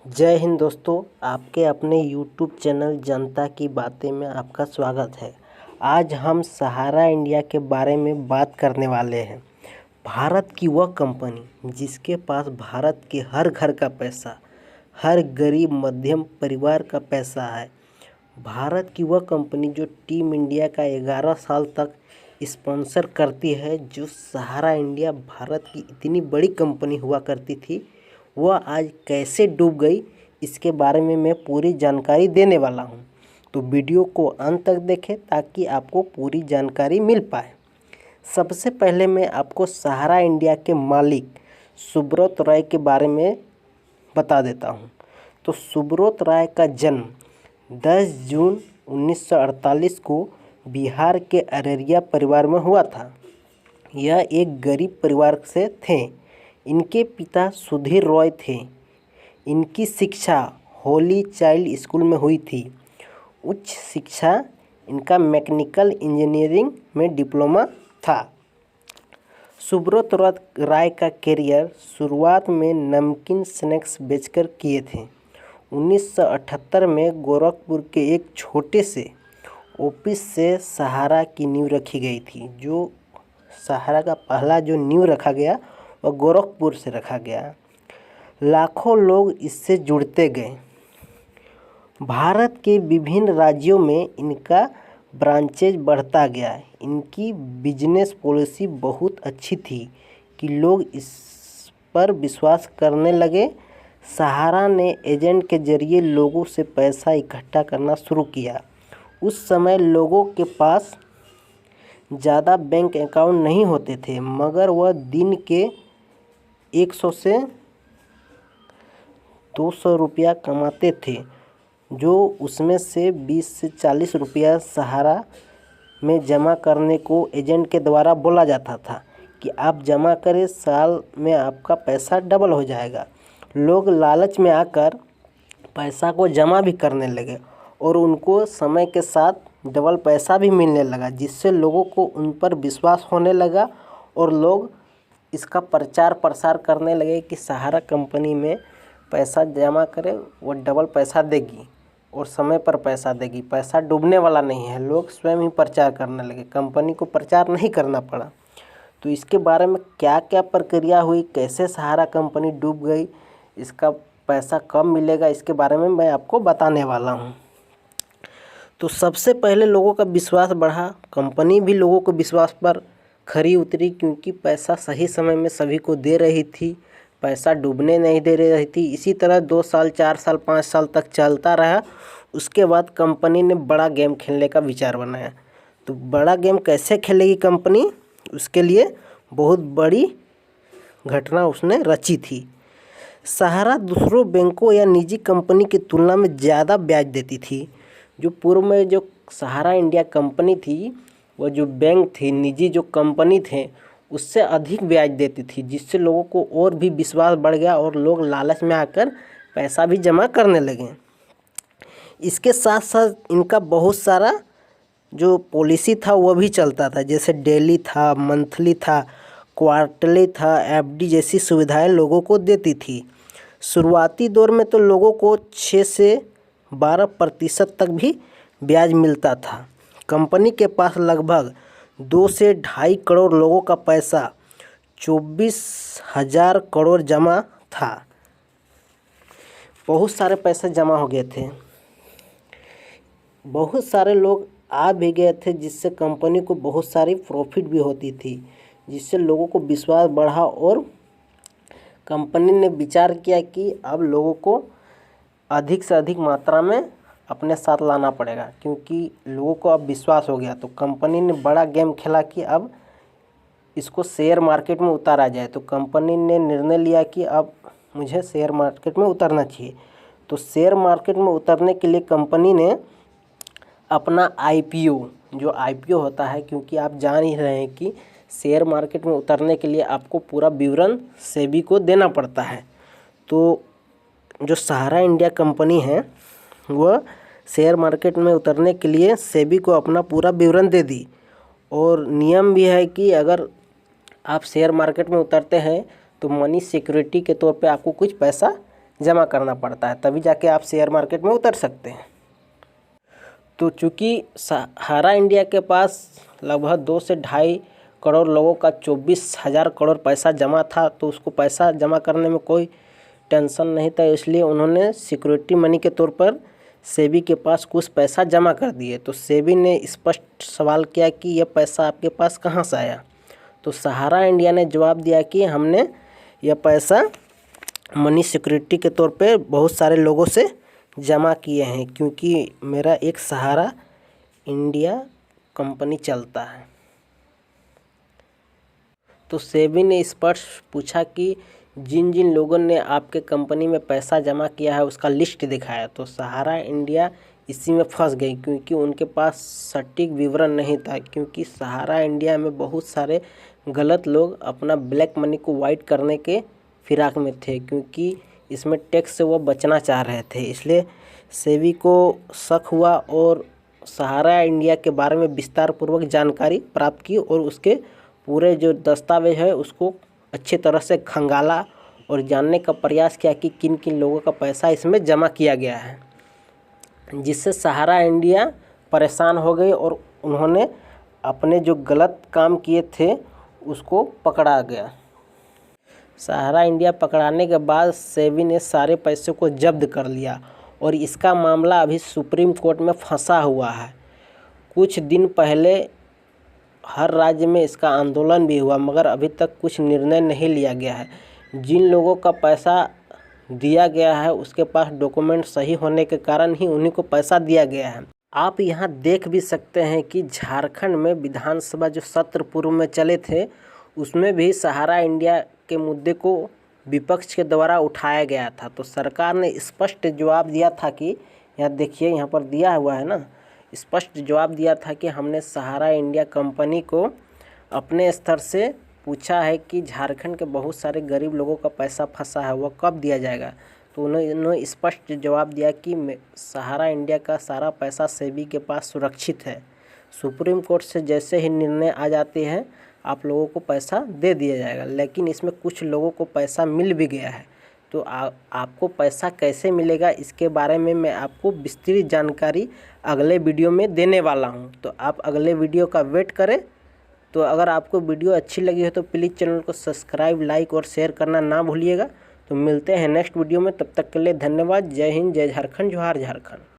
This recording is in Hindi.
जय हिंद दोस्तों, आपके अपने YouTube चैनल जनता की बातें में आपका स्वागत है। आज हम सहारा इंडिया के बारे में बात करने वाले हैं। भारत की वह कंपनी जिसके पास भारत के हर घर का पैसा, हर गरीब मध्यम परिवार का पैसा है। भारत की वह कंपनी जो टीम इंडिया का 11 साल तक स्पॉन्सर करती है। जो सहारा इंडिया भारत की इतनी बड़ी कंपनी हुआ करती थी, वह आज कैसे डूब गई, इसके बारे में मैं पूरी जानकारी देने वाला हूं। तो वीडियो को अंत तक देखें ताकि आपको पूरी जानकारी मिल पाए। सबसे पहले मैं आपको सहारा इंडिया के मालिक सुब्रत राय के बारे में बता देता हूं। तो सुब्रत राय का जन्म 10 जून 1948 को बिहार के अररिया परिवार में हुआ था। यह एक गरीब परिवार से थे। इनके पिता सुधीर रॉय थे। इनकी शिक्षा होली चाइल्ड स्कूल में हुई थी। उच्च शिक्षा इनका मैकेनिकल इंजीनियरिंग में डिप्लोमा था। सुब्रत राय का करियर शुरुआत में नमकीन स्नैक्स बेचकर किए थे। 1978 में गोरखपुर के एक छोटे से ऑफिस से सहारा की नींव रखी गई थी। जो सहारा का पहला जो नींव रखा गया वह गोरखपुर से रखा गया। लाखों लोग इससे जुड़ते गए। भारत के विभिन्न राज्यों में इनका ब्रांचेज बढ़ता गया। इनकी बिजनेस पॉलिसी बहुत अच्छी थी कि लोग इस पर विश्वास करने लगे। सहारा ने एजेंट के जरिए लोगों से पैसा इकट्ठा करना शुरू किया। उस समय लोगों के पास ज़्यादा बैंक अकाउंट नहीं होते थे, मगर वह दिन के 100 से 200 रुपया कमाते थे, जो उसमें से 20 से 40 रुपया सहारा में जमा करने को एजेंट के द्वारा बोला जाता था कि आप जमा करें, साल में आपका पैसा डबल हो जाएगा। लोग लालच में आकर पैसा को जमा भी करने लगे और उनको समय के साथ डबल पैसा भी मिलने लगा, जिससे लोगों को उन पर विश्वास होने लगा और लोग इसका प्रचार प्रसार करने लगे कि सहारा कंपनी में पैसा जमा करें, वो डबल पैसा देगी और समय पर पैसा देगी, पैसा डूबने वाला नहीं है। लोग स्वयं ही प्रचार करने लगे, कंपनी को प्रचार नहीं करना पड़ा। तो इसके बारे में क्या क्या प्रक्रिया हुई, कैसे सहारा कंपनी डूब गई, इसका पैसा कब मिलेगा, इसके बारे में मैं आपको बताने वाला हूँ। तो सबसे पहले लोगों का विश्वास बढ़ा, कंपनी भी लोगों को विश्वास पर खरी उतरी, क्योंकि पैसा सही समय में सभी को दे रही थी, पैसा डूबने नहीं दे रही थी। इसी तरह 2 साल 4 साल 5 साल तक चलता रहा। उसके बाद कंपनी ने बड़ा गेम खेलने का विचार बनाया। तो बड़ा गेम कैसे खेलेगी कंपनी, उसके लिए बहुत बड़ी घटना उसने रची थी। सहारा दूसरों बैंकों या निजी कंपनी की तुलना में ज़्यादा ब्याज देती थी। जो पूर्व में जो सहारा इंडिया कंपनी थी, वह जो बैंक थी, निजी जो कंपनी थे, उससे अधिक ब्याज देती थी, जिससे लोगों को और भी विश्वास बढ़ गया और लोग लालच में आकर पैसा भी जमा करने लगे। इसके साथ साथ इनका बहुत सारा जो पॉलिसी था वह भी चलता था, जैसे डेली था, मंथली था, क्वार्टरली था, एफडी जैसी सुविधाएं लोगों को देती थी। शुरुआती दौर में तो लोगों को 6 से 12% तक भी ब्याज मिलता था। कंपनी के पास लगभग 2 से 2.5 करोड़ लोगों का पैसा 24,000 करोड़ जमा था। बहुत सारे पैसे जमा हो गए थे, बहुत सारे लोग आ भी गए थे, जिससे कंपनी को बहुत सारी प्रॉफिट भी होती थी, जिससे लोगों को विश्वास बढ़ा और कंपनी ने विचार किया कि अब लोगों को अधिक से अधिक मात्रा में अपने साथ लाना पड़ेगा, क्योंकि लोगों को अब विश्वास हो गया। तो कंपनी ने बड़ा गेम खेला कि अब इसको शेयर मार्केट में उतारा जाए। तो कंपनी ने निर्णय लिया कि अब मुझे शेयर मार्केट में उतरना चाहिए। तो शेयर मार्केट में उतरने के लिए कंपनी ने अपना आईपीओ, जो आईपीओ होता है, क्योंकि आप जान ही रहे हैं कि शेयर मार्केट में उतरने के लिए आपको पूरा विवरण सेबी को देना पड़ता है। तो जो सहारा इंडिया कंपनी है, वह शेयर मार्केट में उतरने के लिए सेबी को अपना पूरा विवरण दे दी। और नियम भी है कि अगर आप शेयर मार्केट में उतरते हैं तो मनी सिक्योरिटी के तौर पे आपको कुछ पैसा जमा करना पड़ता है, तभी जाके आप शेयर मार्केट में उतर सकते हैं। तो चूँकि सहारा इंडिया के पास लगभग 2 से ढाई करोड़ लोगों का 24,000 करोड़ पैसा जमा था, तो उसको पैसा जमा करने में कोई टेंशन नहीं था, इसलिए उन्होंने सिक्योरिटी मनी के तौर पर सेबी के पास कुछ पैसा जमा कर दिए। तो सेबी ने स्पष्ट सवाल किया कि यह पैसा आपके पास कहाँ से आया। तो सहारा इंडिया ने जवाब दिया कि हमने यह पैसा मनी सिक्योरिटी के तौर पे बहुत सारे लोगों से जमा किए हैं, क्योंकि मेरा एक सहारा इंडिया कंपनी चलता है। तो सेबी ने स्पष्ट पूछा कि जिन जिन लोगों ने आपके कंपनी में पैसा जमा किया है उसका लिस्ट दिखाया। तो सहारा इंडिया इसी में फंस गई, क्योंकि उनके पास सटीक विवरण नहीं था, क्योंकि सहारा इंडिया में बहुत सारे गलत लोग अपना ब्लैक मनी को वाइट करने के फिराक में थे, क्योंकि इसमें टैक्स से वो बचना चाह रहे थे। इसलिए सेबी को शक हुआ और सहारा इंडिया के बारे में विस्तार पूर्वक जानकारी प्राप्त की और उसके पूरे जो दस्तावेज है उसको अच्छी तरह से खंगाला और जानने का प्रयास किया कि किन किन लोगों का पैसा इसमें जमा किया गया है, जिससे सहारा इंडिया परेशान हो गई और उन्होंने अपने जो गलत काम किए थे उसको पकड़ा गया। सहारा इंडिया पकड़ाने के बाद सेबी ने सारे पैसे को जब्त कर लिया और इसका मामला अभी सुप्रीम कोर्ट में फंसा हुआ है। कुछ दिन पहले हर राज्य में इसका आंदोलन भी हुआ, मगर अभी तक कुछ निर्णय नहीं लिया गया है। जिन लोगों का पैसा दिया गया है उसके पास डॉक्यूमेंट सही होने के कारण ही उन्हीं को पैसा दिया गया है। आप यहाँ देख भी सकते हैं कि झारखंड में विधानसभा जो सत्र पूर्व में चले थे उसमें भी सहारा इंडिया के मुद्दे को विपक्ष के द्वारा उठाया गया था। तो सरकार ने स्पष्ट जवाब दिया था कि यहाँ देखिए, यहाँ पर दिया हुआ है ना, स्पष्ट जवाब दिया था कि हमने सहारा इंडिया कंपनी को अपने स्तर से पूछा है कि झारखंड के बहुत सारे गरीब लोगों का पैसा फंसा है, वह कब दिया जाएगा। तो उन्होंने स्पष्ट जवाब दिया कि सहारा इंडिया का सारा पैसा सेबी के पास सुरक्षित है। सुप्रीम कोर्ट से जैसे ही निर्णय आ जाते हैं आप लोगों को पैसा दे दिया जाएगा। लेकिन इसमें कुछ लोगों को पैसा मिल भी गया है, तो आपको पैसा कैसे मिलेगा इसके बारे में मैं आपको विस्तृत जानकारी अगले वीडियो में देने वाला हूं। तो आप अगले वीडियो का वेट करें। तो अगर आपको वीडियो अच्छी लगी हो तो प्लीज़ चैनल को सब्सक्राइब, लाइक और शेयर करना ना भूलिएगा। तो मिलते हैं नेक्स्ट वीडियो में, तब तक के लिए धन्यवाद। जय हिंद, जय झारखंड, जोहार झारखंड।